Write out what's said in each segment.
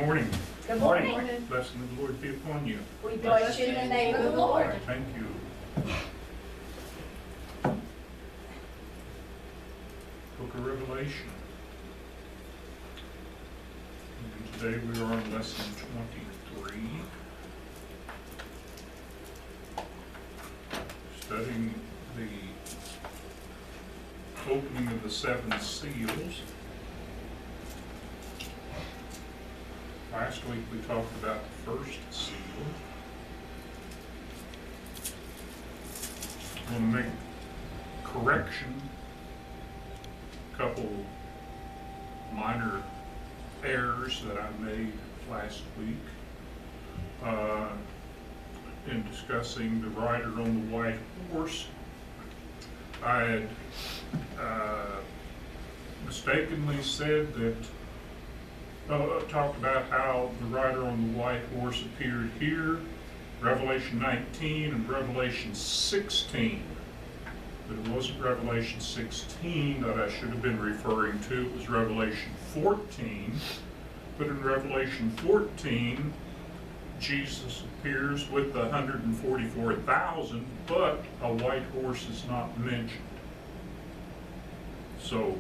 Morning. Good morning. Blessing of the Lord be upon you. We bless you in the name of the Lord. Thank you. Book of Revelation. And today we are on lesson 23. Studying the opening of the seven seals. Last week we talked about the first seal. I'm going to make a correction, a couple minor errors that I made last week in discussing the rider on the white horse. I had mistakenly said that talked about how the rider on the white horse appeared here, Revelation 19 and Revelation 16. But it wasn't Revelation 16 that I should have been referring to, it was Revelation 14. But in Revelation 14, Jesus appears with the 144,000, but a white horse is not mentioned. So,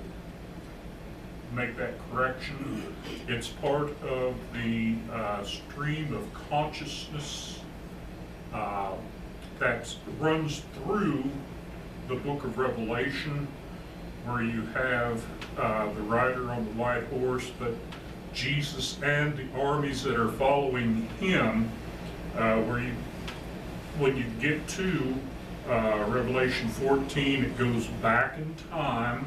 make that correction. It's part of the stream of consciousness that runs through the book of Revelation, where you have the rider on the white horse, but Jesus and the armies that are following him, when you get to Revelation 14, it goes back in time.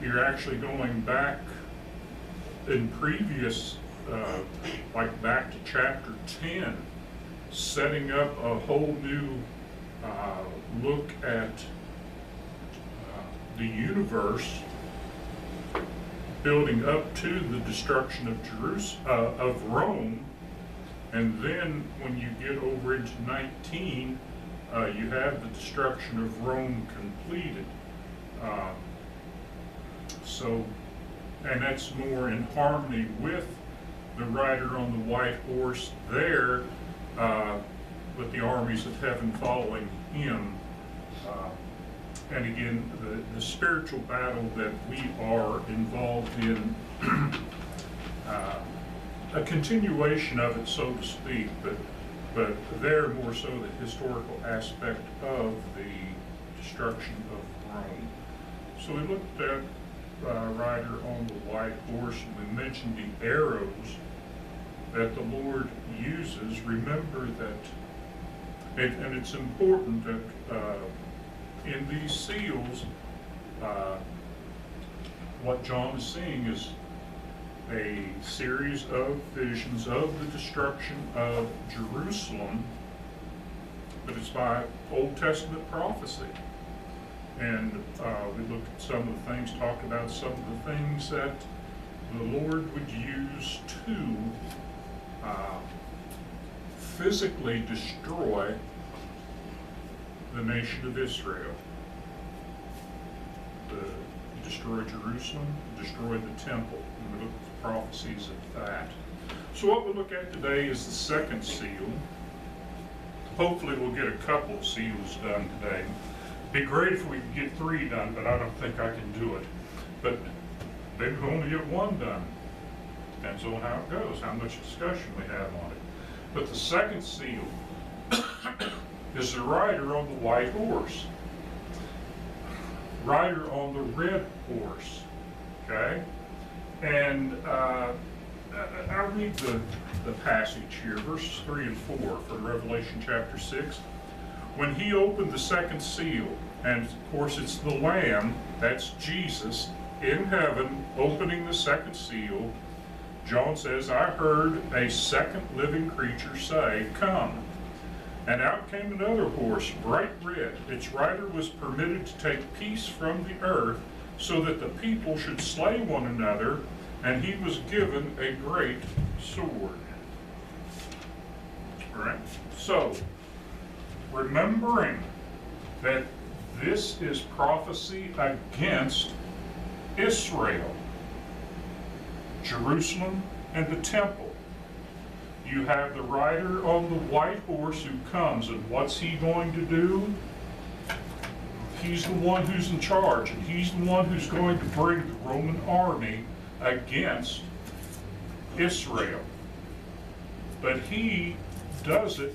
You're actually going back in previous, like back to chapter 10, setting up a whole new look at the universe, building up to the destruction of of Rome, and then when you get over into 19, you have the destruction of Rome completed. So, and that's more in harmony with the rider on the white horse there, with the armies of heaven following him. And again, the spiritual battle that we are involved in, a continuation of it, so to speak, but there more so the historical aspect of the destruction of Rome. So we looked at rider on the white horse, and we mentioned the arrows that the Lord uses. Remember that, and it's important that in these seals, what John is seeing is a series of visions of the destruction of Jerusalem, but it's by Old Testament prophecy. And we looked at some of the things, talked about some of the things that the Lord would use to physically destroy the nation of Israel. Destroy Jerusalem, destroy the temple. And we look at the prophecies of that. So what we'll look at today is the second seal. Hopefully we'll get a couple of seals done today. Be great if we could get 3 done, but I don't think I can do it. But maybe we'll only get 1 done. Depends on how it goes, how much discussion we have on it. But the second seal is the rider on the white horse. Rider on the red horse. Okay? And I'll read the passage here, verses 3 and 4 from Revelation chapter 6. When he opened the second seal, and of course it's the Lamb, that's Jesus, in heaven, opening the second seal, John says, I heard a second living creature say, come. And out came another horse, bright red. Its rider was permitted to take peace from the earth, so that the people should slay one another, and he was given a great sword. All right? So, remembering that this is prophecy against Israel. Jerusalem and the temple. You have the rider on the white horse who comes, and what's he going to do? He's the one who's in charge, and he's the one who's going to bring the Roman army against Israel. But he does it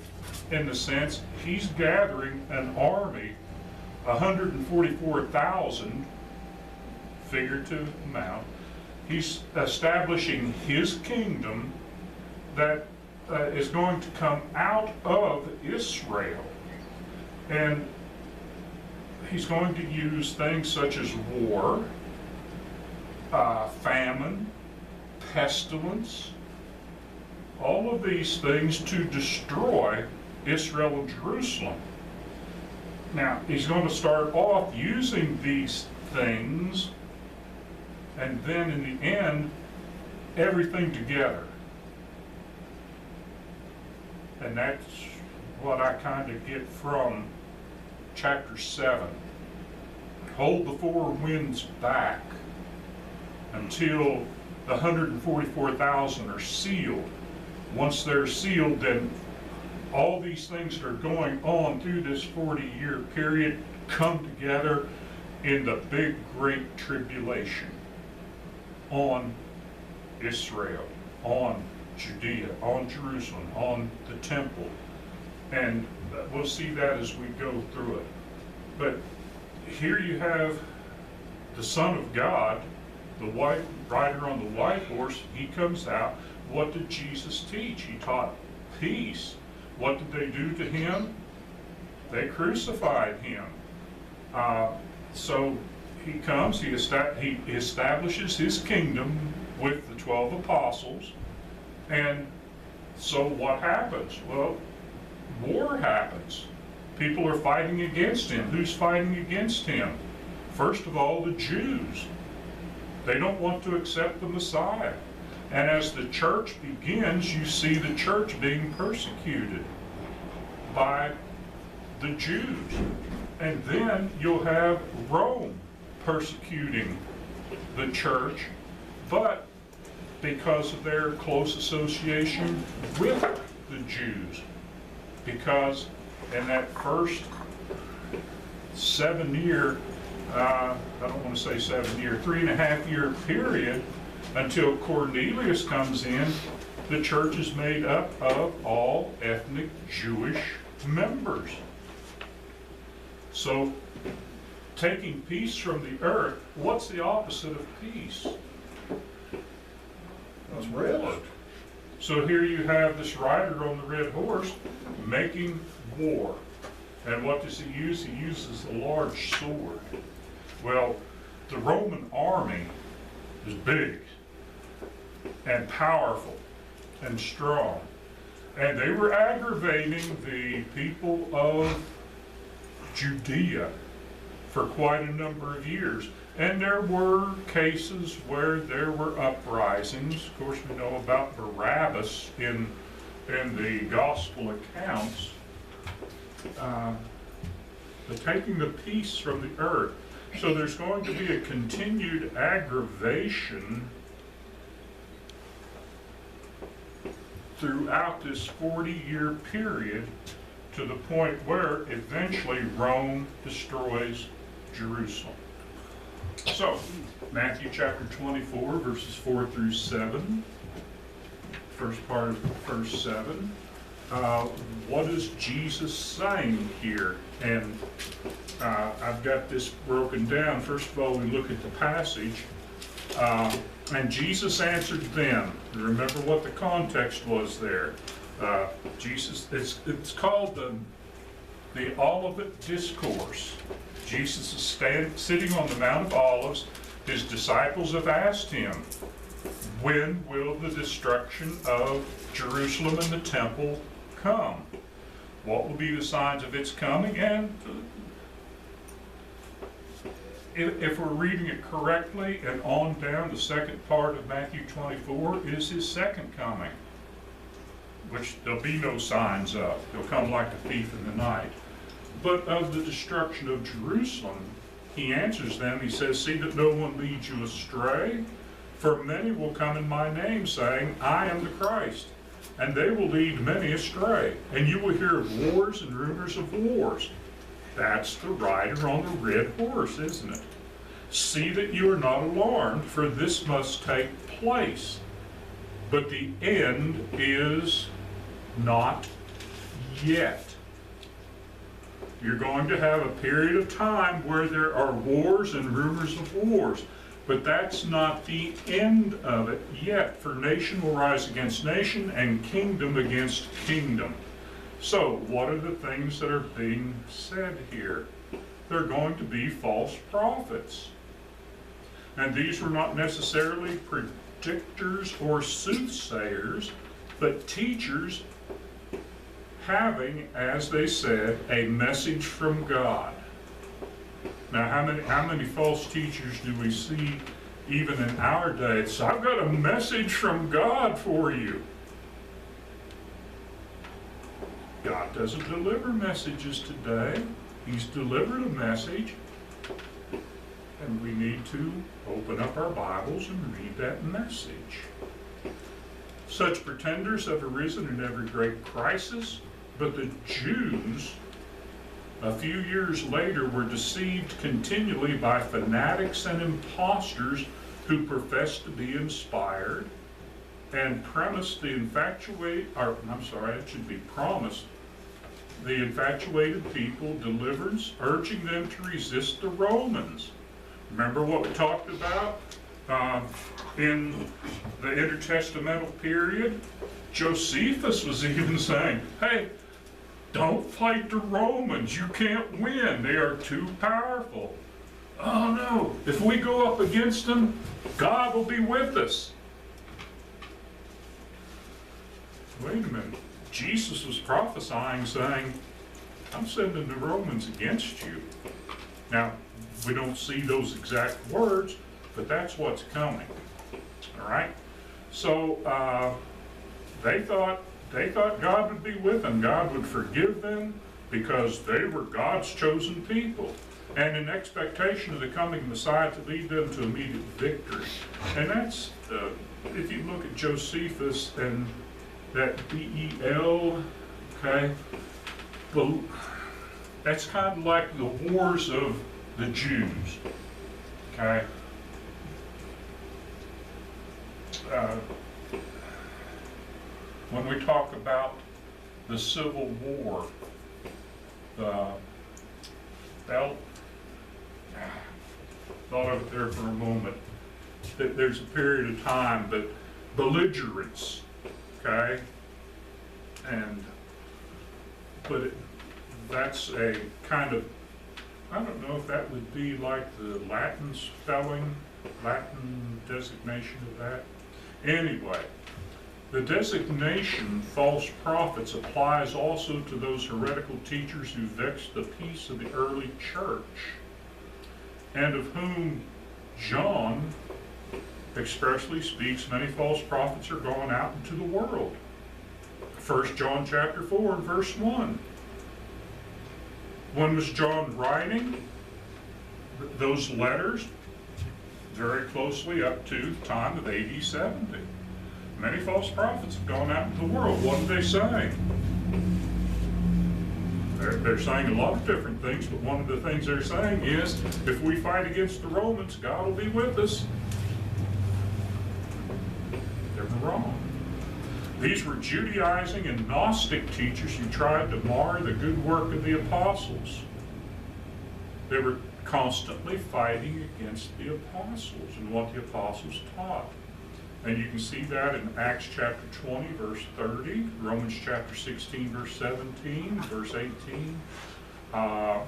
in the sense he's gathering an army, 144,000 figurative amount. He's establishing his kingdom that is going to come out of Israel. And he's going to use things such as war, famine, pestilence, all of these things to destroy Israel and Jerusalem. Now, he's going to start off using these things, and then in the end, everything together. And that's what I kind of get from chapter 7. Hold the four winds back until the 144,000 are sealed. Once they're sealed, then all these things that are going on through this 40-year period come together in the big, great tribulation on Israel, on Judea, on Jerusalem, on the temple. And we'll see that as we go through it. But here you have the Son of God, the white rider on the white horse. He comes out. What did Jesus teach? He taught peace. What did they do to him? They crucified him. So he comes, he establishes his kingdom with the 12 apostles. And so what happens? Well, war happens. People are fighting against him. Who's fighting against him? First of all, the Jews. They don't want to accept the Messiah. And as the church begins, you see the church being persecuted by the Jews. And then you'll have Rome persecuting the church, but because of their close association with the Jews. Because in that first 7-year, I don't want to say 7-year, 3.5-year period until Cornelius comes in, the church is made up of all ethnic Jewish members. So, taking peace from the earth, what's the opposite of peace? That's war. So here you have this rider on the red horse making war. And what does he use? He uses a large sword. Well, the Roman army is big and powerful and strong. And they were aggravating the people of Judea for quite a number of years. And there were cases where there were uprisings. Of course, we know about Barabbas in the gospel accounts. But taking the peace from the earth. So there's going to be a continued aggravation throughout this 40-year period to the point where eventually Rome destroys Jerusalem. So, Matthew chapter 24, verses 4 through 7. First part of verse 7. What is Jesus saying here? And I've got this broken down. First of all, we look at the passage. And Jesus answered them. Remember what the context was there. Jesus, it's called the Olivet Discourse. Jesus is sitting on the Mount of Olives. His disciples have asked him, when will the destruction of Jerusalem and the temple come? What will be the signs of its coming? And if we're reading it correctly and on down, the second part of Matthew 24 is his second coming, which there'll be no signs of. He'll come like a thief in the night. But of the destruction of Jerusalem, he answers them. He says, see that no one leads you astray. For many will come in my name, saying, I am the Christ, and they will lead many astray. And you will hear of wars and rumors of wars. That's the rider on the red horse, isn't it? See that you are not alarmed, for this must take place. But the end is not yet. You're going to have a period of time where there are wars and rumors of wars. But that's not the end of it yet, for nation will rise against nation and kingdom against kingdom. So, what are the things that are being said here? There are going to be false prophets. And these were not necessarily predictors or soothsayers, but teachers having, as they said, a message from God. Now, how many false teachers do we see even in our day? It's, I've got a message from God for you. God doesn't deliver messages today. He's delivered a message, and we need to open up our Bibles and read that message. Such pretenders have arisen in every great crisis, but the Jews, a few years later, were deceived continually by fanatics and impostors who professed to be inspired and promised the infatuated people deliverance, urging them to resist the Romans. Remember what we talked about in the intertestamental period? Josephus was even saying, hey, don't fight the Romans. You can't win. They are too powerful. Oh no, if we go up against them, God will be with us. Wait a minute. Jesus was prophesying, saying, I'm sending the Romans against you. Now, we don't see those exact words, but that's what's coming. All right? So, they thought God would be with them. God would forgive them because they were God's chosen people. And in expectation of the coming Messiah to lead them to immediate victory. And that's, if you look at Josephus and that B-E-L, okay, well, that's kind of like the wars of the Jews, okay? When we talk about the Civil War, thought of it there for a moment, that there's a period of time that belligerence, okay, that's a kind of, I don't know if that would be like the Latin spelling, Latin designation of that. Anyway, the designation false prophets applies also to those heretical teachers who vexed the peace of the early church, and of whom John expressly speaks, many false prophets are going out into the world. 1 John chapter 4 and verse 1. When was John writing those letters? Very closely up to the time of AD 70. Many false prophets have gone out into the world. What are they saying? They're saying a lot of different things, but one of the things they're saying is, if we fight against the Romans, God will be with us. They're wrong. These were Judaizing and Gnostic teachers who tried to mar the good work of the apostles. They were constantly fighting against the apostles and what the apostles taught. And you can see that in Acts chapter 20, verse 30, Romans chapter 16, verse 17, verse 18,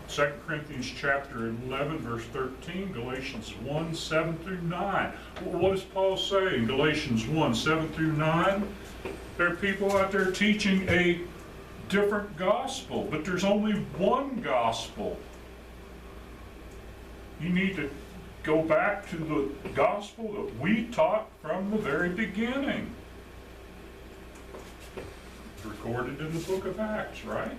2 Corinthians chapter 11, verse 13, Galatians 1, 7 through 9. What does Paul say in Galatians 1, 7 through 9? There are people out there teaching a different gospel, but there's only one gospel. You need to go back to the gospel that we taught from the very beginning. It's recorded in the book of Acts, right?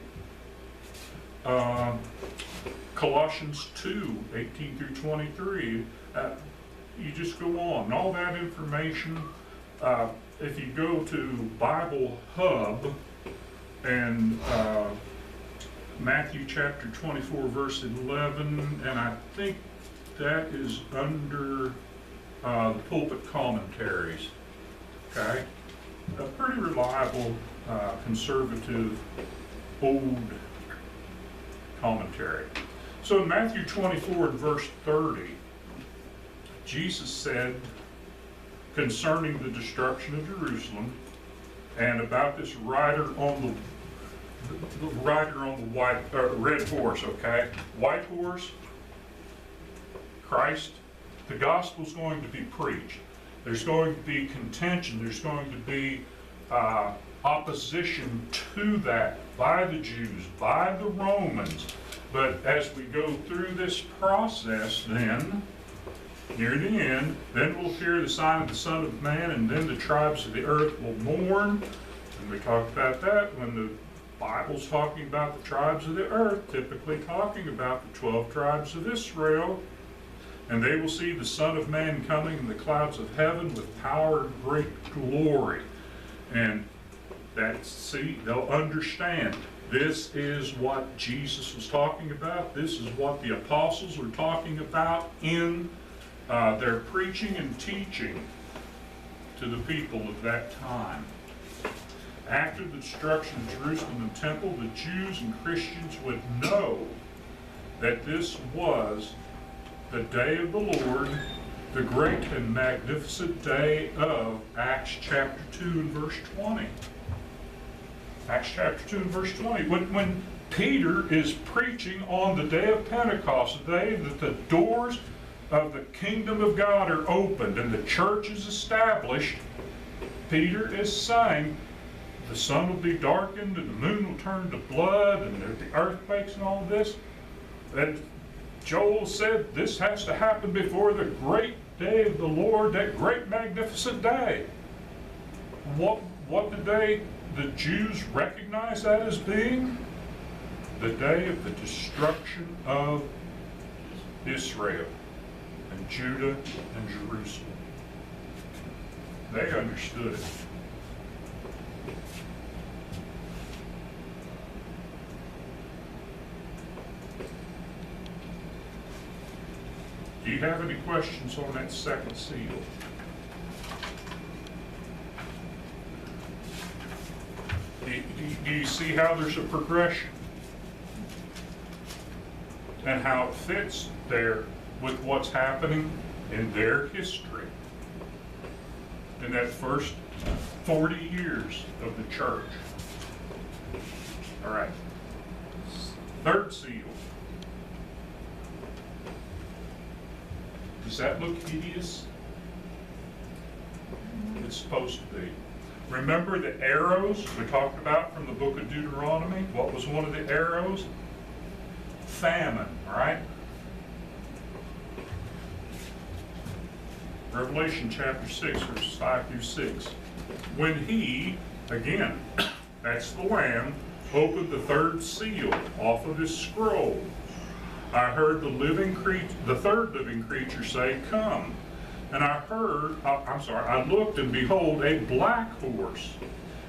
Colossians 2, 18 through 23. you just go on, and all that information, if you go to Bible Hub and Matthew chapter 24 verse 11, and I think that is under the pulpit commentaries, okay? A pretty reliable, conservative, old commentary. So in Matthew 24 and verse 30, Jesus said concerning the destruction of Jerusalem and about this rider on the rider on the red horse, okay? White horse, Christ, the gospel's going to be preached. There's going to be contention. There's going to be opposition to that by the Jews, by the Romans. But as we go through this process, then, near the end, then we'll hear the sign of the Son of Man, and then the tribes of the earth will mourn. And we talked about that when the Bible's talking about the tribes of the earth, typically talking about the 12 tribes of Israel. And they will see the Son of Man coming in the clouds of heaven with power and great glory. And they'll understand. This is what Jesus was talking about. This is what the apostles were talking about in their preaching and teaching to the people of that time. After the destruction of Jerusalem and the temple, the Jews and Christians would know that this was the day of the Lord, the great and magnificent day of Acts chapter 2 and verse 20. Acts chapter 2 and verse 20. When Peter is preaching on the day of Pentecost, the day that the doors of the kingdom of God are opened and the church is established, Peter is saying the sun will be darkened and the moon will turn to blood and there'll be earthquakes and all of this. And Joel said this has to happen before the great day of the Lord, that great magnificent day. What did the Jews recognize that as being? The day of the destruction of Israel and Judah and Jerusalem. They understood it. Do you have any questions on that second seal? Do you see how there's a progression? And how it fits there with what's happening in their history? In that first 40 years of the church. All right. Third seal. Does that look hideous? It's supposed to be. Remember the arrows we talked about from the book of Deuteronomy? What was one of the arrows? Famine, right? Revelation chapter 6, verses 5 through 6. When he, again, that's the Lamb, opened the third seal off of his scroll, I heard the third living creature say, "Come." And I looked, and behold, a black horse,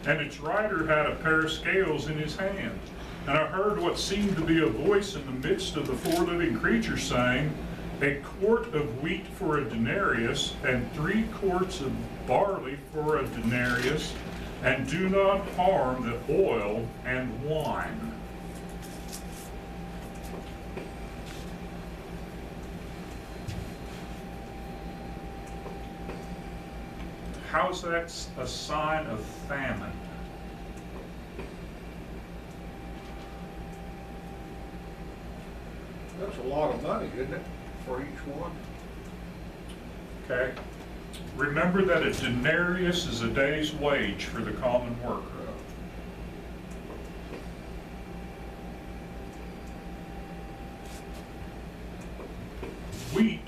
and its rider had a pair of scales in his hand. And I heard what seemed to be a voice in the midst of the four living creatures saying, "A quart of wheat for a denarius, and 3 quarts of barley for a denarius, and do not harm the oil and wine." How's that a sign of famine? That's a lot of money, isn't it, for each one? Okay. Remember that a denarius is a day's wage for the common worker. Wheat.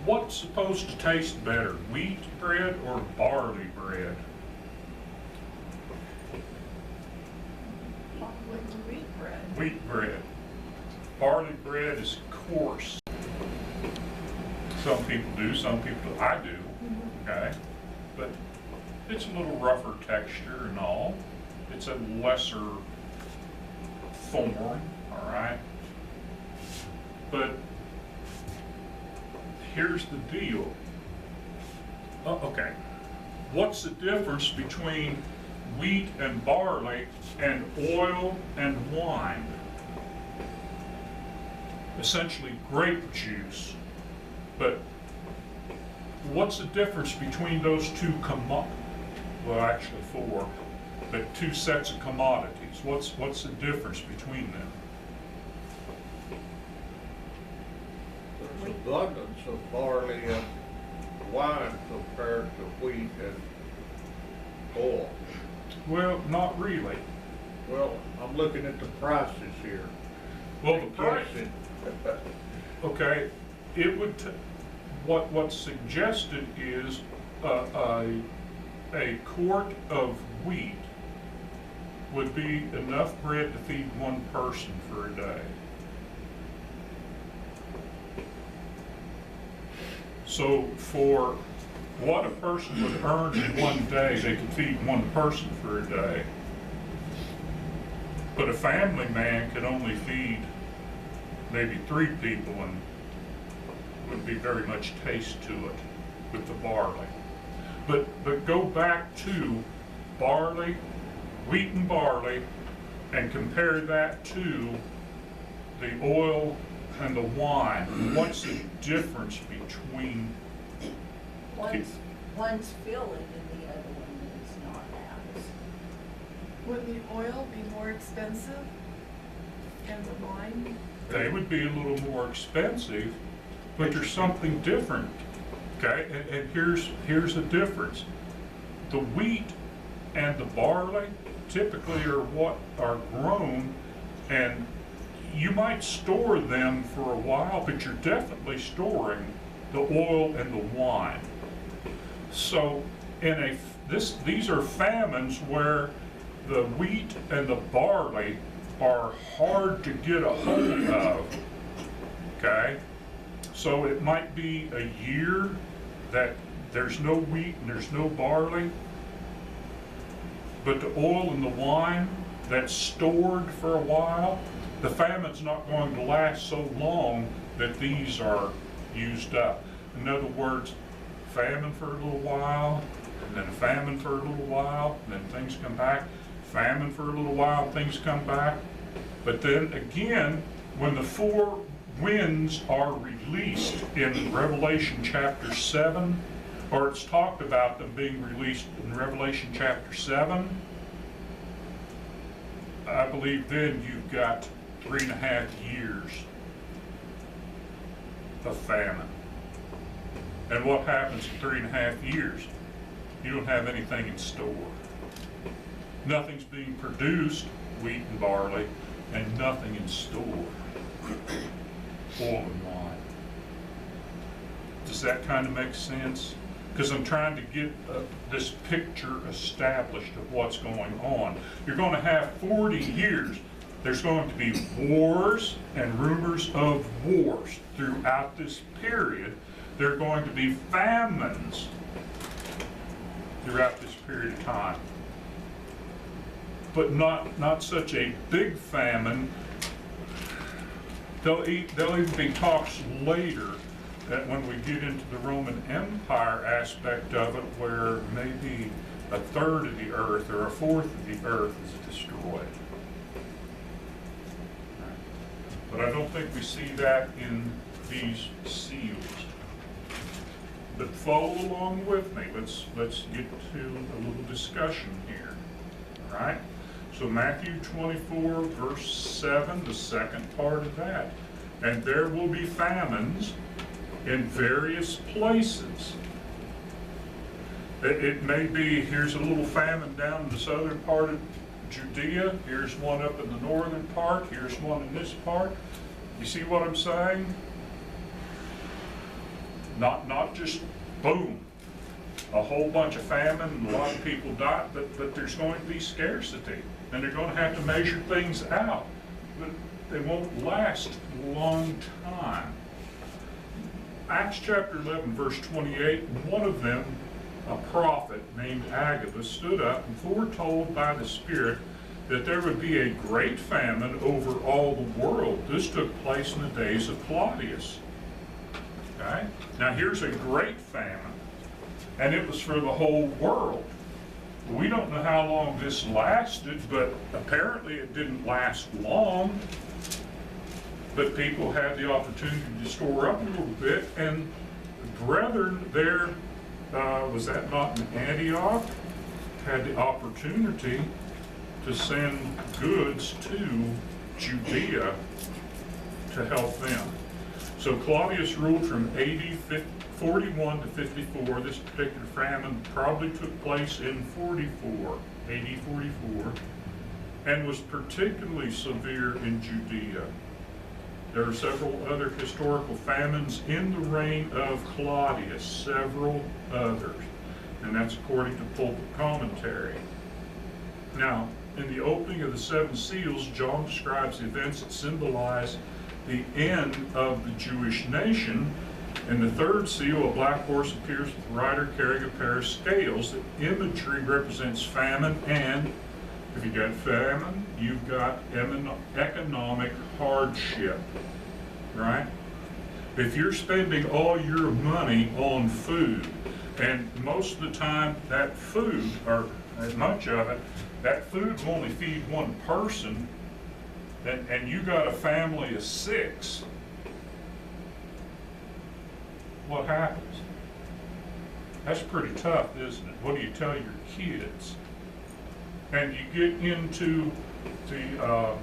What's supposed to taste better, wheat bread or barley bread? Wheat bread. Wheat bread. Barley bread is coarse. Some people do, some people, I do, okay? But it's a little rougher texture and all. It's a lesser form, all right? But here's the deal. Okay, what's the difference between wheat and barley and oil and wine? Essentially grape juice. But what's the difference between those two well, actually four, but two sets of commodities? What's the difference between them? There's abundance of barley and wine compared to wheat and oil. Well, not really. Well, I'm looking at the prices here. Well, the price, Guessing. okay, it would, what's suggested is a quart of wheat would be enough bread to feed one person for a day. So for what a person would earn in one day, they could feed one person for a day. But a family man could only feed maybe 3 people and wouldn't be very much taste to it with the barley. But go back to barley, wheat and barley, and compare that to the oil and the wine. What's the difference between? One's filling and the other one is not as. Would the oil be more expensive and the wine? They would be a little more expensive, but there's something different, okay? And here's the difference. The wheat and the barley typically are what are grown, and you might store them for a while, but you're definitely storing the oil and the wine. So these are famines where the wheat and the barley are hard to get a hold of, okay? So it might be a year that there's no wheat and there's no barley, but the oil and the wine that's stored for a while, the famine's not going to last so long that these are used up. In other words, famine for a little while, and then famine for a little while, and then things come back. Famine for a little while, things come back. But then again, when the 4 winds are released in Revelation chapter 7, or it's talked about them being released in Revelation chapter 7, I believe then you've got 3.5 years of famine. And what happens in 3.5 years? You don't have anything in store. Nothing's being produced, wheat and barley, and nothing in store, oil and wine. Does that kind of make sense? Because I'm trying to get this picture established of what's going on. You're going to have 40 years. There's going to be wars and rumors of wars throughout this period. There are going to be famines throughout this period of time. But not such a big famine. There'll even be talks later that when we get into the Roman Empire aspect of it, where maybe 1/3 of the earth or 1/4 of the earth is destroyed. But I don't think we see that in these seals. But follow along with me. Let's get to a little discussion here. All right? So Matthew 24, verse 7, the second part of that. And there will be famines in various places. It may be, here's a little famine down in the southern part of Judea. Here's one up in the northern part. Here's one in this part. You see what I'm saying? Not just boom, a whole bunch of famine and a lot of people die, but there's going to be scarcity, and they're going to have to measure things out. But they won't last a long time. Acts chapter 11, verse 28, one of them, a prophet named Agabus, stood up and foretold by the Spirit that there would be a great famine over all the world. This took place in the days of Claudius. Okay? Now here's a great famine, and it was for the whole world. We don't know how long this lasted, but apparently it didn't last long. But people had the opportunity to store up a little bit, and brethren there, was that not in Antioch, had the opportunity to send goods to Judea to help them. So Claudius ruled from AD 41 to 54. This particular famine probably took place in 44, AD 44, and was particularly severe in Judea. There are several other historical famines in the reign of Claudius, several others, and that's according to pulpit commentary. Now, in the opening of the seven seals, John describes the events that symbolize the end of the Jewish nation. In the third seal, a black horse appears with the rider carrying a pair of scales. The imagery represents famine, and if you got famine, you've got economic hardship, right? If you're spending all your money on food, and most of the time that food, or as much of it, that food will only feed one person, and you got a family of 6, what happens? That's pretty tough, isn't it? What do you tell your kids? And you get into the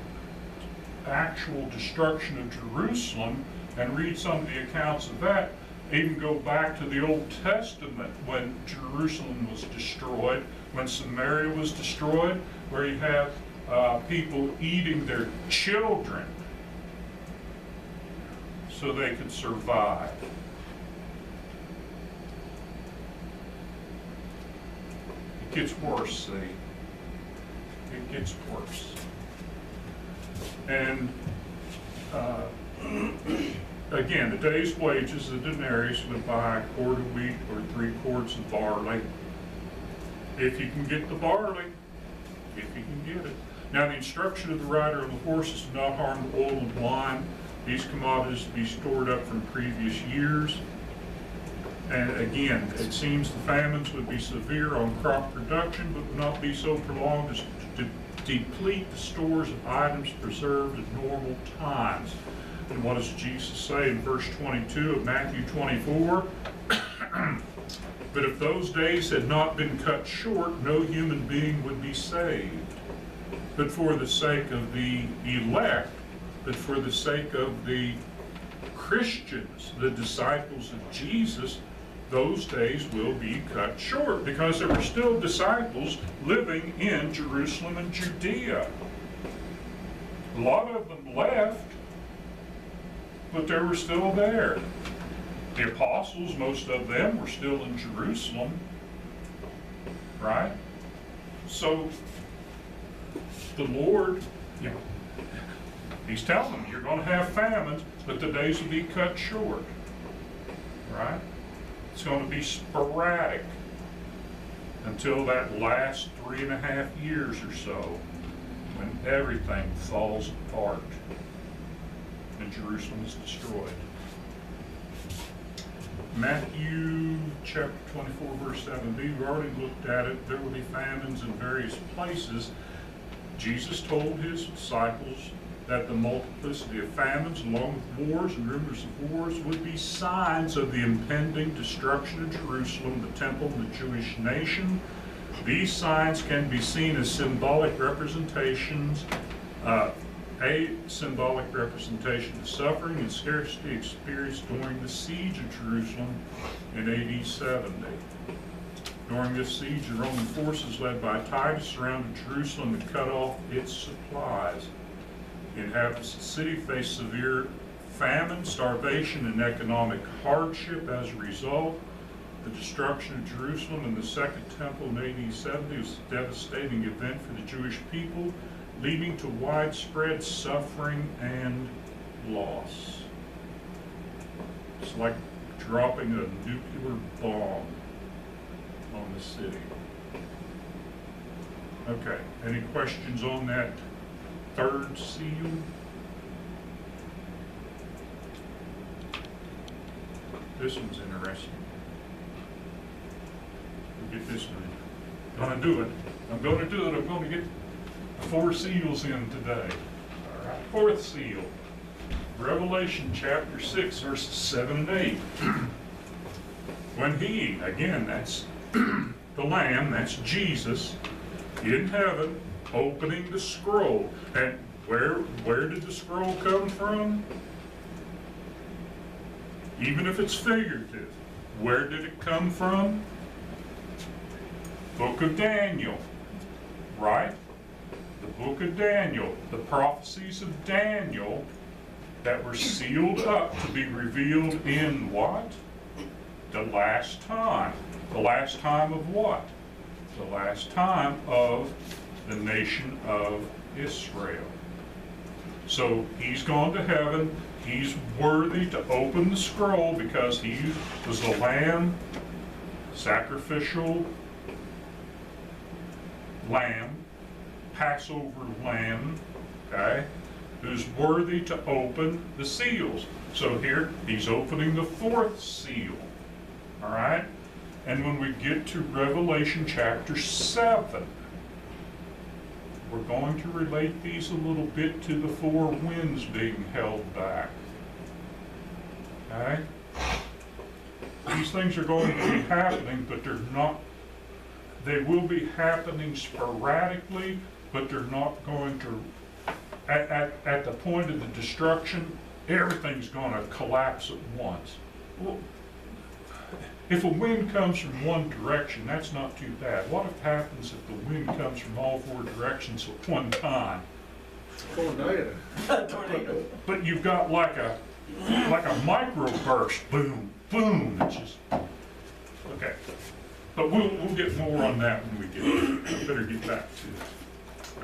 actual destruction of Jerusalem and read some of the accounts of that. Even go back to the Old Testament when Jerusalem was destroyed, when Samaria was destroyed, where you have people eating their children so they could survive. It gets worse, see? It gets worse. And again, the day's wages, the denarius, would buy a quart of wheat or 3 quarts of barley. If you can get the barley, if you can get it. Now, the instruction of the rider on the horse is to not harm the oil and wine. These commodities to be stored up from previous years. And again, it seems the famines would be severe on crop production, but would not be so prolonged as to deplete the stores of items preserved at normal times. And what does Jesus say in verse 22 of Matthew 24? But if those days had not been cut short, no human being would be saved. But for the sake of the elect, but for the sake of the Christians, the disciples of Jesus, those days will be cut short, because there were still disciples living in Jerusalem and Judea. A lot of them left, but they were still there. The apostles, most of them, were still in Jerusalem, right? So the Lord, He's telling them, you're going to have famines, but the days will be cut short, right? It's going to be sporadic until that last 3.5 years or so, when everything falls apart and Jerusalem is destroyed. Matthew chapter 24, verse 7b, we've already looked at it. There will be famines in various places. Jesus told his disciples that the multiplicity of famines, along with wars and rumors of wars, would be signs of the impending destruction of Jerusalem, the temple, and the Jewish nation. These signs can be seen as symbolic representations, a symbolic representation of suffering and scarcity experienced during the siege of Jerusalem in AD 70. During this siege, the Roman forces led by Titus surrounded Jerusalem and cut off its supplies. The inhabitants of the city faced severe famine, starvation, and economic hardship as a result. The destruction of Jerusalem and the Second Temple in AD 70 was a devastating event for the Jewish people, leading to widespread suffering and loss. It's like dropping a nuclear bomb on the city. Okay, any questions on that third seal? This one's interesting. We'll get this one. Gonna do it. I'm gonna do it. I'm gonna get 4 seals in today. All right. Fourth seal. Revelation chapter 6, verses 7 and 8. When he, again, that's the Lamb, that's Jesus, in heaven, opening the scroll. And where did the scroll come from? Even if it's figurative, where did it come from? Book of Daniel, right? The book of Daniel, the prophecies of Daniel that were sealed up to be revealed in what? The last time. The last time of what? The last time of the nation of Israel. So he's gone to heaven. He's worthy to open the scroll because he was the lamb, sacrificial lamb, Passover lamb, okay, who's worthy to open the seals. So here, he's opening the 4th seal, all right? And when we get to Revelation chapter 7, we're going to relate these a little bit to the 4 winds being held back, okay? These things are going to be happening, but they're not. They will be happening sporadically, but they're not going to, at the point of the destruction, everything's going to collapse at once. Well, if a wind comes from one direction, that's not too bad. What if happens if the wind comes from all 4 directions at one time? Tornado. But you've got like a microburst, boom, boom, it's just, okay. But we'll get more on that when we get there. I better get back to it.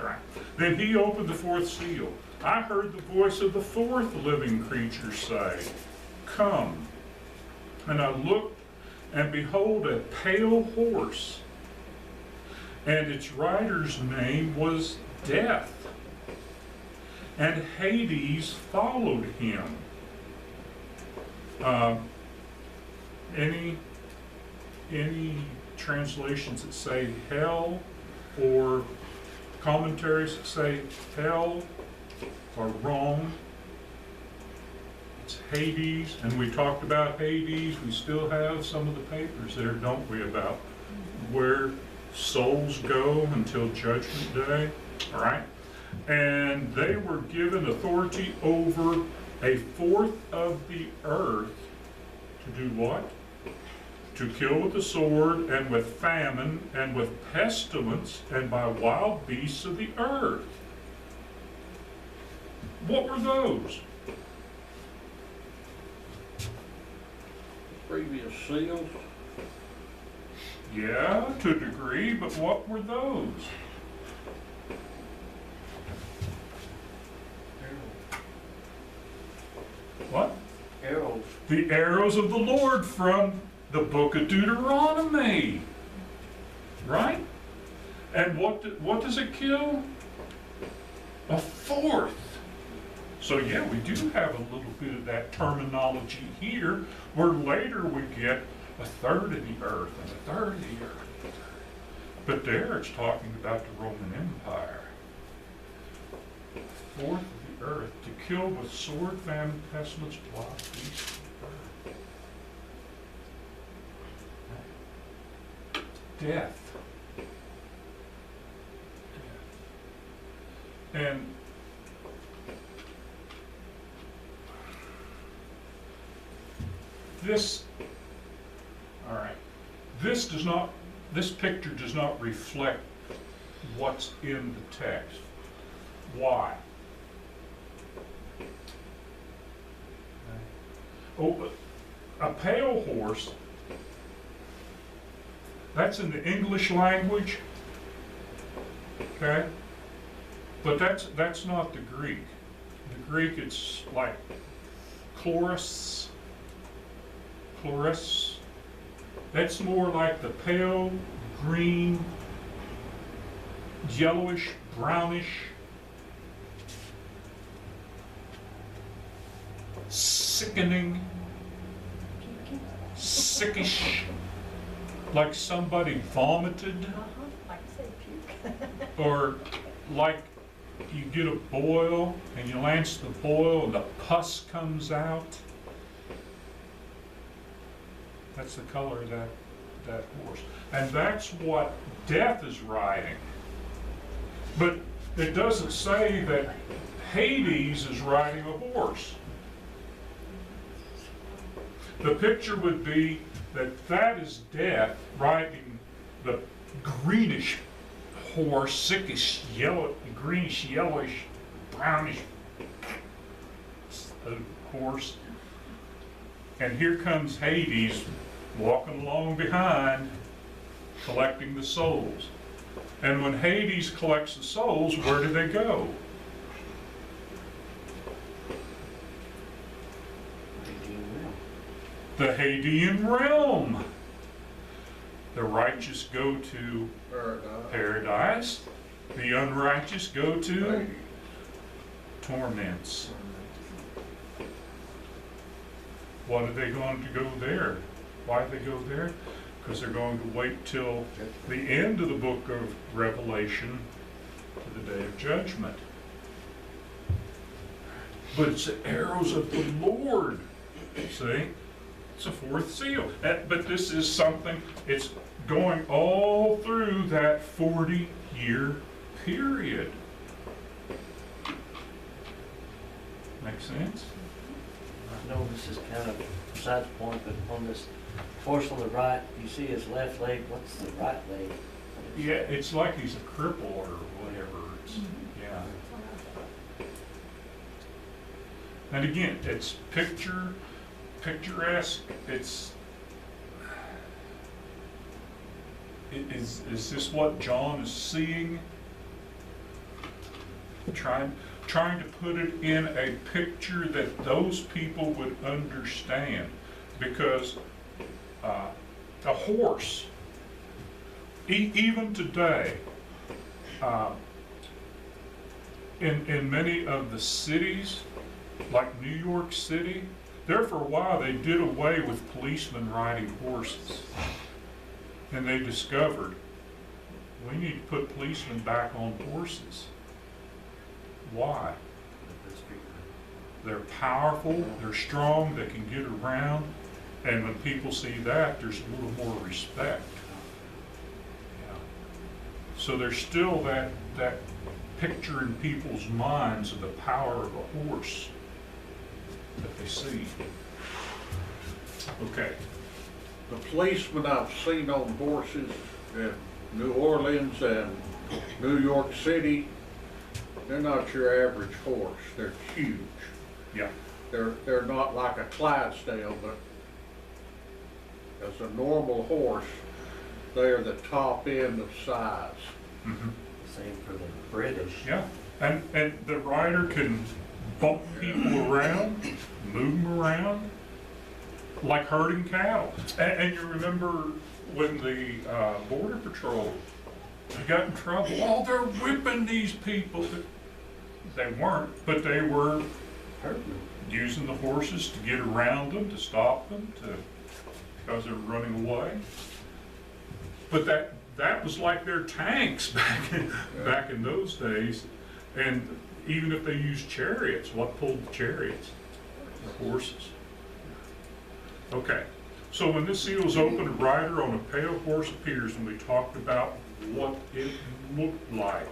All right. Then he opened the 4th seal. I heard the voice of the 4th living creature say, "Come." And I looked, and behold, a pale horse, and its rider's name was Death, and Hades followed him. Any translations that say hell, or commentaries that say hell are wrong. It's Hades, and we talked about Hades. We still have some of the papers there, don't we, about where souls go until Judgment Day, all right? And they were given authority over 1/4 of the earth to do what? To kill with the sword, and with famine, and with pestilence, and by wild beasts of the earth. What were those? Previous seals. Yeah, to a degree, but what were those? What? Arrows. The arrows of the Lord from the book of Deuteronomy. Right? And what does it kill? 1/4. So yeah, we do have a little bit of that terminology here, where later we get 1/3 of the earth and 1/3 of the earth. But there it's talking about the Roman Empire. 1/4 of the earth to kill with sword, famine, pestilence, wild beasts of the earth. Death. And this, all right, this picture does not reflect what's in the text. Why? Oh, a pale horse, that's in the English language, okay? But that's not the Greek. The Greek, it's like chloros, chloris. That's more like the pale green, yellowish, brownish, sickening, sickish, like somebody vomited, Like I said, puke. or like you get a boil and you lance the boil and the pus comes out. That's the color of that horse. And that's what Death is riding. But it doesn't say that Hades is riding a horse. The picture would be that is Death riding the greenish horse, sickish yellow, greenish, yellowish, brownish horse. And here comes Hades walking along behind, collecting the souls. And when Hades collects the souls, where do they go? The Hadean realm. The righteous go to paradise. The unrighteous go to torments. What are they going to go there? Why do they go there? Because they're going to wait till the end of the book of Revelation to the day of judgment. But it's the arrows of the Lord. See? It's a fourth seal. But this is something, it's going all through that 40-year period. Make sense? I know this is kind of besides the point, but on this horse on the right, you see his left leg, what's the right leg? Yeah, it's like he's a cripple or whatever. It's, yeah. And again, it's picturesque. It's, is this what John is seeing? Trying to put it in a picture that those people would understand, because a horse, even today, in many of the cities, like New York City, there for a while they did away with policemen riding horses, and they discovered we need to put policemen back on horses. Why? They're powerful, they're strong, they can get around, and when people see that, there's a little more respect. Yeah. So there's still that picture in people's minds of the power of a horse that they see. Okay. The policemen I've seen on horses in New Orleans and New York City, they're not your average horse. They're huge. Yeah. They're not like a Clydesdale, but as a normal horse, they're the top end of size. Mm-hmm. Same for the British. Yeah. And the rider can bump people around, move them around, like herding cattle. And you remember when the Border Patrol got in trouble, oh, they're whipping these people. They weren't, but they were using the horses to get around them, to stop them, because they were running away. But that was like their tanks back in those days. And even if they used chariots, what pulled the chariots? The horses. Okay, so when this seal is opened, a rider on a pale horse appears, and we talked about what it looked like.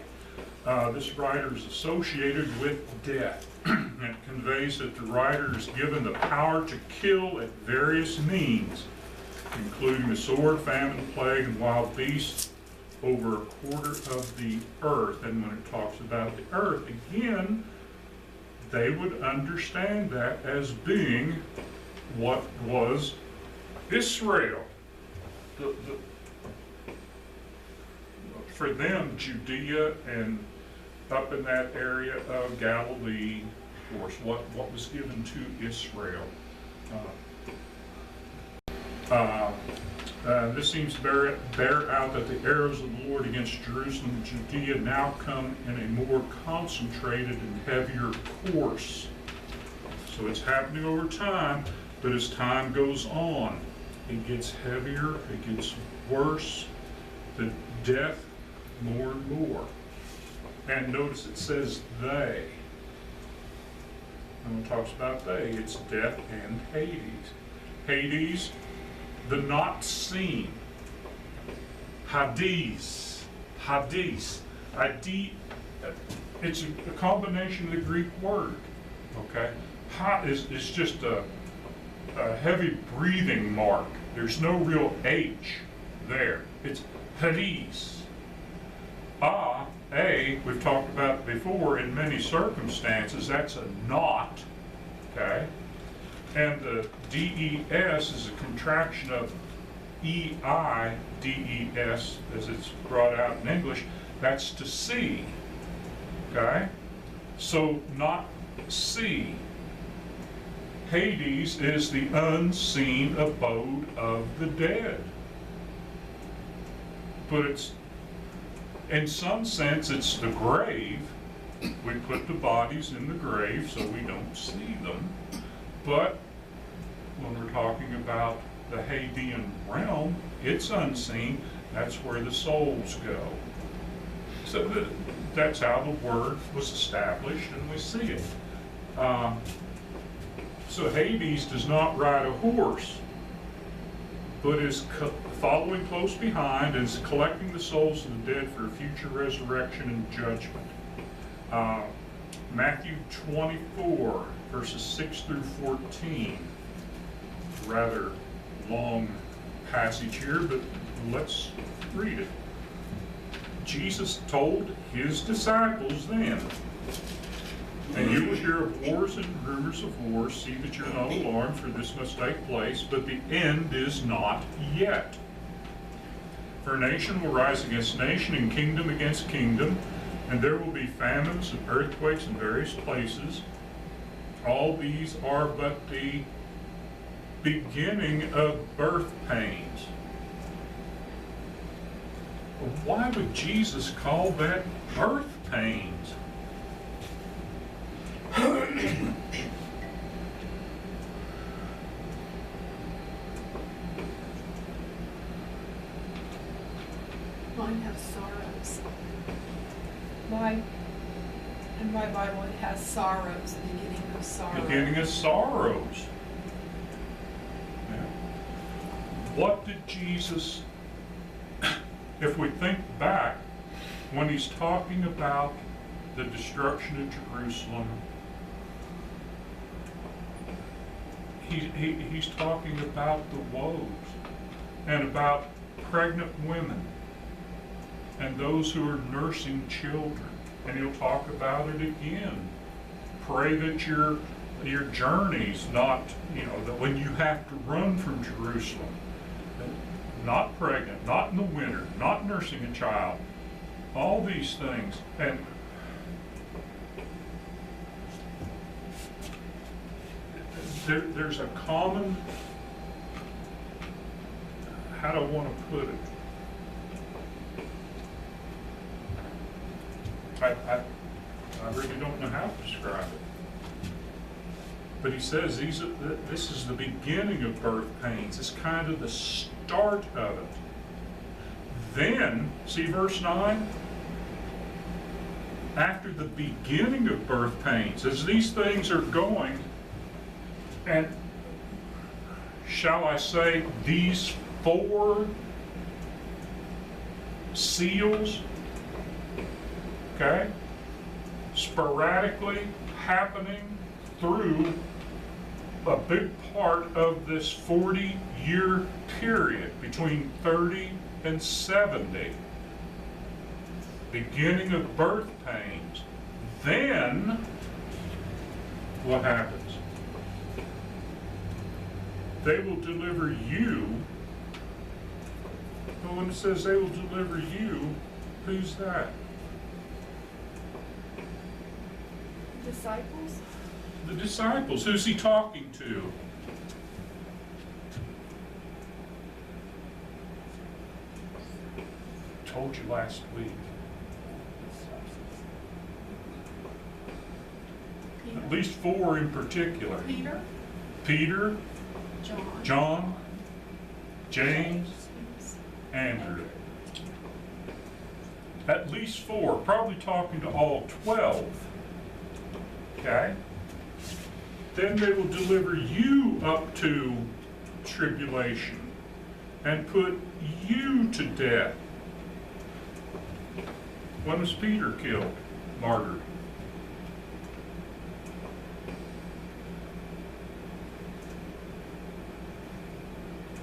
This rider is associated with death. It conveys that the rider is given the power to kill at various means, including the sword, famine, plague, and wild beasts, over a quarter of the earth. And when it talks about the earth, again, they would understand that as being what was Israel. For them, Judea and up in that area of Galilee, of course, what was given to Israel. This seems to bear out that the arrows of the Lord against Jerusalem and Judea now come in a more concentrated and heavier course. So it's happening over time, but as time goes on, it gets heavier, it gets worse, the death more and more. And notice it says they. And when it talks about they, it's death and Hades. Hades, the not seen. Hades. Hades. It's a combination of the Greek word. Okay? Ha is just a heavy breathing mark. There's no real H there. It's Hades. We've talked about before in many circumstances, that's a not, okay? And the DES is a contraction of EIDES, as it's brought out in English. That's to see, okay? So not see. Hades is the unseen abode of the dead. But it's, in some sense, it's the grave. We put the bodies in the grave so we don't see them. But when we're talking about the Hadean realm, it's unseen. That's where the souls go. So that's how the word was established, and we see it. So Hades does not ride a horse, but is following close behind and is collecting the souls of the dead for a future resurrection and judgment. Matthew 24, verses 6 through 14. Rather long passage here, but let's read it. Jesus told his disciples then, "And you will hear of wars and rumors of wars. See that you're not alarmed, for this must take place, but the end is not yet. For nation will rise against nation and kingdom against kingdom, and there will be famines and earthquakes in various places. All these are but the beginning of birth pains." Why would Jesus call that birth pains? Mine has sorrows. In my Bible, it has sorrows, the beginning of sorrow. Beginning of sorrows. Yeah. What did Jesus, if we think back, when he's talking about the destruction of Jerusalem, he's talking about the woes and about pregnant women and those who are nursing children. And he'll talk about it again. Pray that your journey's not, that when you have to run from Jerusalem, not pregnant, not in the winter, not nursing a child, all these things. And there's a common, how do I want to put it? I really don't know how to describe it. But he says this is the beginning of birth pains. It's kind of the start of it. Then, see verse 9? After the beginning of birth pains, as these things are going, and shall I say, these 4 seals, okay, sporadically happening through a big part of this 40-year period between 30 and 70. Beginning of birth pains. Then, what happens? They will deliver you. But when it says they will deliver you, who's that? Disciples? The disciples. Who's he talking to? told you last week. At Peter, least 4 in particular. Peter, Peter, John. John, James, Andrew. At least 4, probably talking to all 12. Okay? Then they will deliver you up to tribulation and put you to death. When was Peter killed, martyred?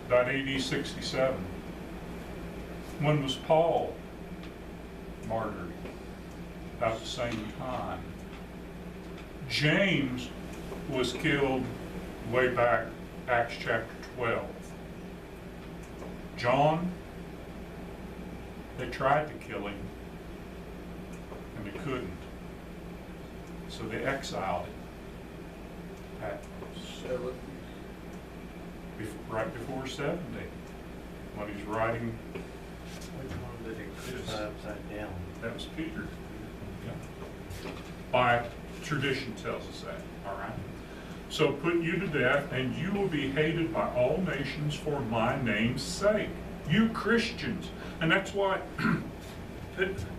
About AD 67. When was Paul martyred? About the same time. James was killed way back, Acts chapter 12. John, they tried to kill him, and they couldn't. So they exiled him. Seven. Right before 70, when he's writing, Which one did he crucify upside down? that was Peter. Yeah. By tradition tells us that, all right? So put you to death, and you will be hated by all nations for my name's sake. You Christians. And that's why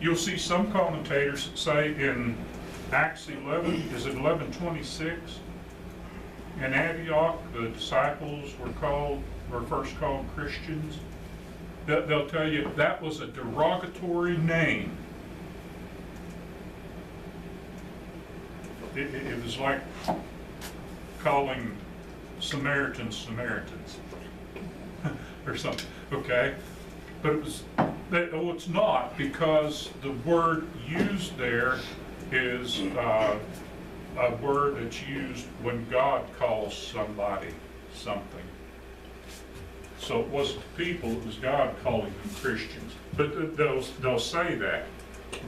you'll see some commentators say in Acts 11, is it 11:26? In Antioch, the disciples were first called Christians. They'll tell you that was a derogatory name. It was like calling Samaritans or something, okay? But it's not, because the word used there is a word that's used when God calls somebody something. So it wasn't the people, it was God calling them Christians. But they'll say that,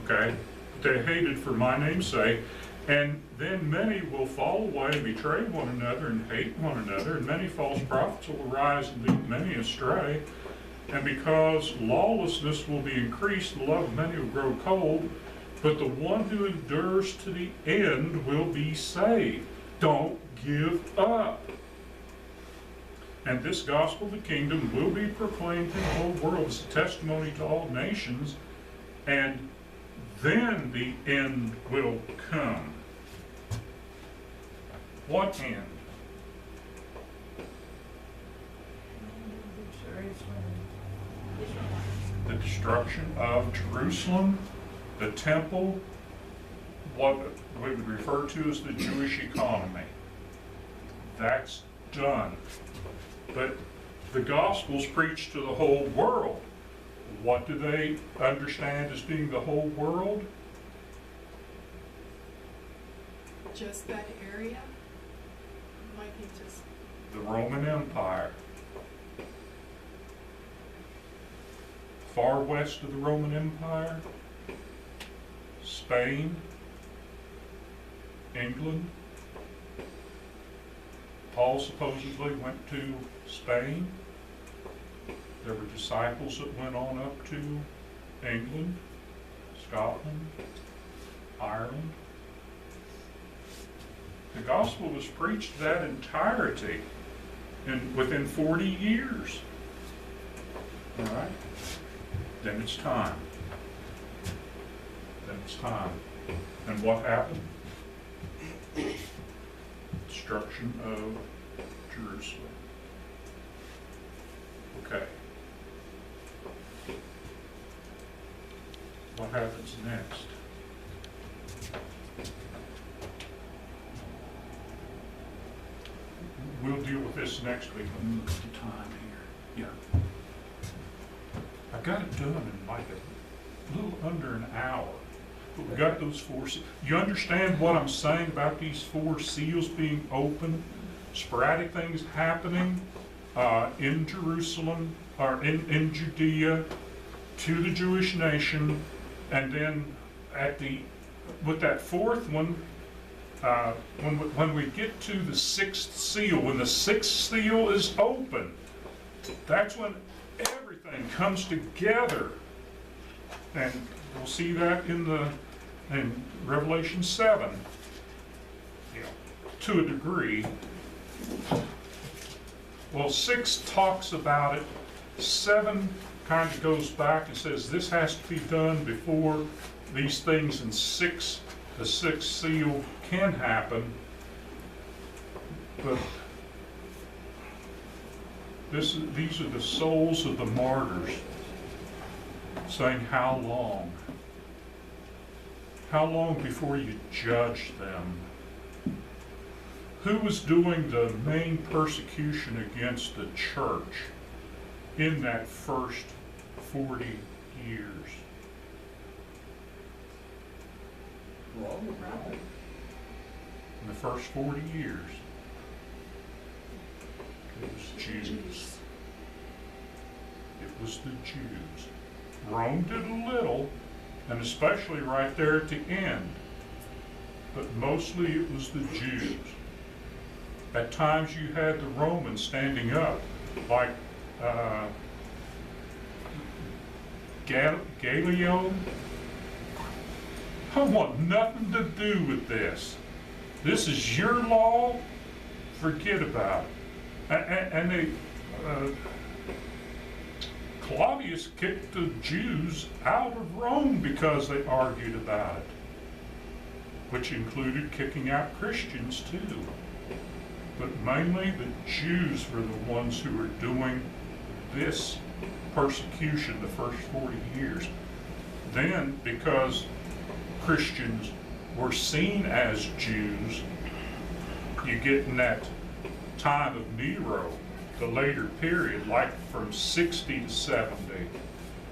okay? They're hated for my name's sake, and then many will fall away and betray one another and hate one another, and many false prophets will arise and lead many astray. And because lawlessness will be increased, the love of many will grow cold. But the one who endures to the end will be saved. Don't give up. And this gospel of the kingdom will be proclaimed in the whole world as a testimony to all nations, and then the end will come. What end? The destruction of Jerusalem, the temple, what we would refer to as the Jewish economy. That's done. But the gospel's preached to the whole world. What do they understand as being the whole world? Just that area? Might be just, The Roman Empire. Far west of the Roman Empire, Spain, England. Paul supposedly went to Spain. There were disciples that went on up to England, Scotland, Ireland. The gospel was preached that entirety within 40 years. All right? Then it's time. And what happened? Destruction of Jerusalem. Okay. What happens next? We'll deal with this next week. Let me look at the time here. Yeah. I got it done in like a little under an hour. But we got those 4 seals. You understand what I'm saying about these 4 seals being open? Sporadic things happening in Jerusalem, or in Judea, to the Jewish nation, and then with that 4th one, when we get to the 6th seal, when the 6th seal is open, that's when everything comes together And we'll see that in Revelation 7, you know, to a degree. Well, 6 talks about it. 7 kind of goes back and says this has to be done before these things in 6, the 6th seal can happen. But these are the souls of the martyrs saying, how long? How long before you judge them? Who was doing the main persecution against the church in that first 40 years? Rome. In the first 40 years, it was Jews. It was the Jews. Rome did a little, and especially right there at the end, but mostly it was the Jews. At times you had the Romans standing up, like Gallio. I want nothing to do with this. This is your law. Forget about it. And they, Claudius kicked the Jews out of Rome because they argued about it, which included kicking out Christians too. But mainly the Jews were the ones who were doing this persecution the first 40 years. Then, because Christians were seen as Jews, you get in that time of Nero, the later period, like from 60 to 70,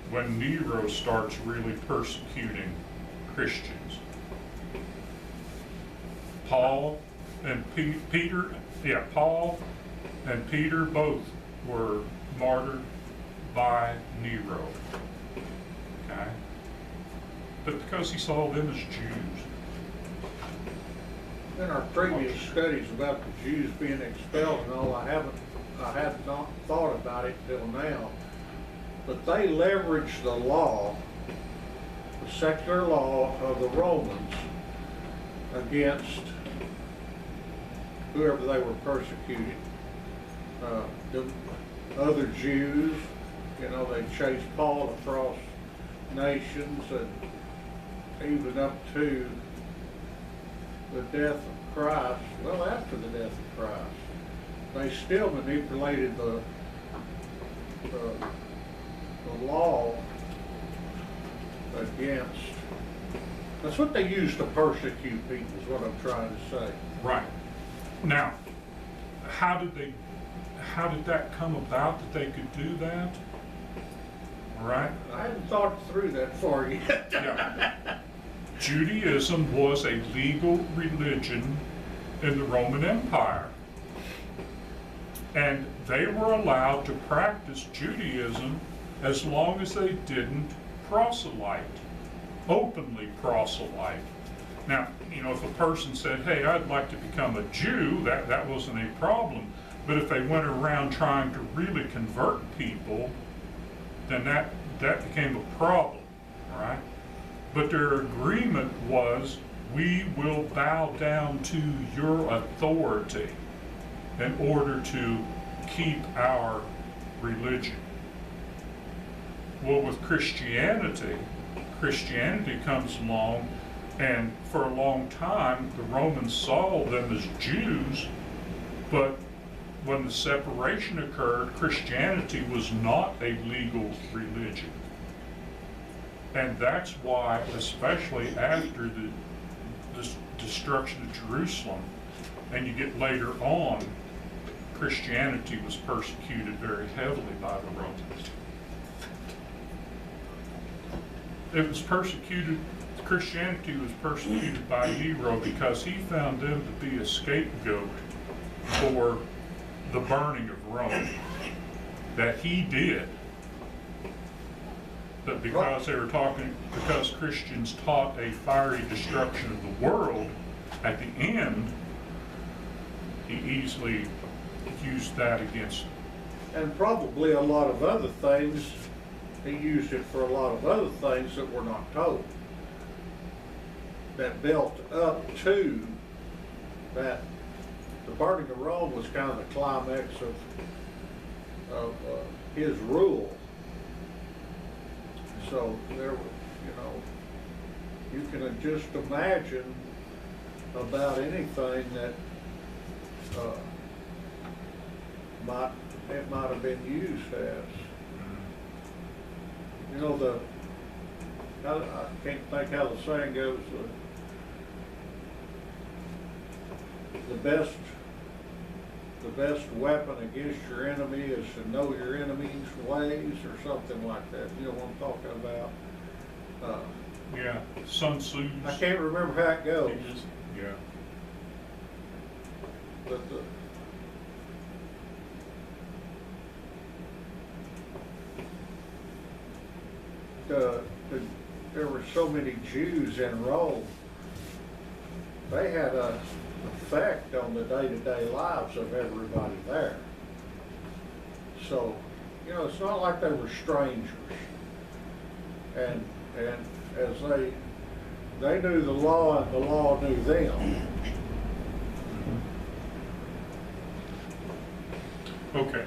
when Nero starts really persecuting Christians. Paul and Peter both were martyred by Nero. Okay? But because he saw them as Jews. In our previous studies about the Jews being expelled and all, I have not thought about it till now. But they leveraged the law, the secular law of the Romans, against whoever they were persecuting. The other Jews, you know, they chased Paul across nations, and even up to the death of Christ. Well, after the death of Christ, they still manipulated the law against. That's what they used to persecute people, is what I'm trying to say. Right. Now, how did that come about that they could do that? All right. I haven't thought through that far yet. Yeah. Judaism was a legal religion in the Roman Empire. And they were allowed to practice Judaism as long as they didn't proselyte, openly proselyte. Now, you know, if a person said, hey, I'd like to become a Jew, that wasn't a problem. But if they went around trying to really convert people, then that became a problem, all right? But their agreement was, we will bow down to your authority in order to keep our religion. Well, with Christianity comes along, and for a long time, the Romans saw them as Jews, but when the separation occurred, Christianity was not a legal religion. And that's why, especially after the destruction of Jerusalem, and you get later on, Christianity was persecuted very heavily by the Romans. It was persecuted, Christianity was persecuted by Nero because he found them to be a scapegoat for the burning of Rome. That he did. But because because Christians taught a fiery destruction of the world, at the end, he easily used that against them. And probably a lot of other things he used it for a lot of other things that were not told. That built up to that, the burning of Rome was kind of the climax of his rule. So there, you know, you can just imagine about anything that it might have been used as. You know, I can't think how the saying goes, the best weapon against your enemy is to know your enemy's ways, or something like that. You know what I'm talking about? Yeah, Sun Tzu's. I can't remember how it goes, Yeah. but there were so many Jews in Rome. They had an effect on the day-to-day lives of everybody there. So, you know, it's not like they were strangers. And as they knew the law and the law knew them. Okay,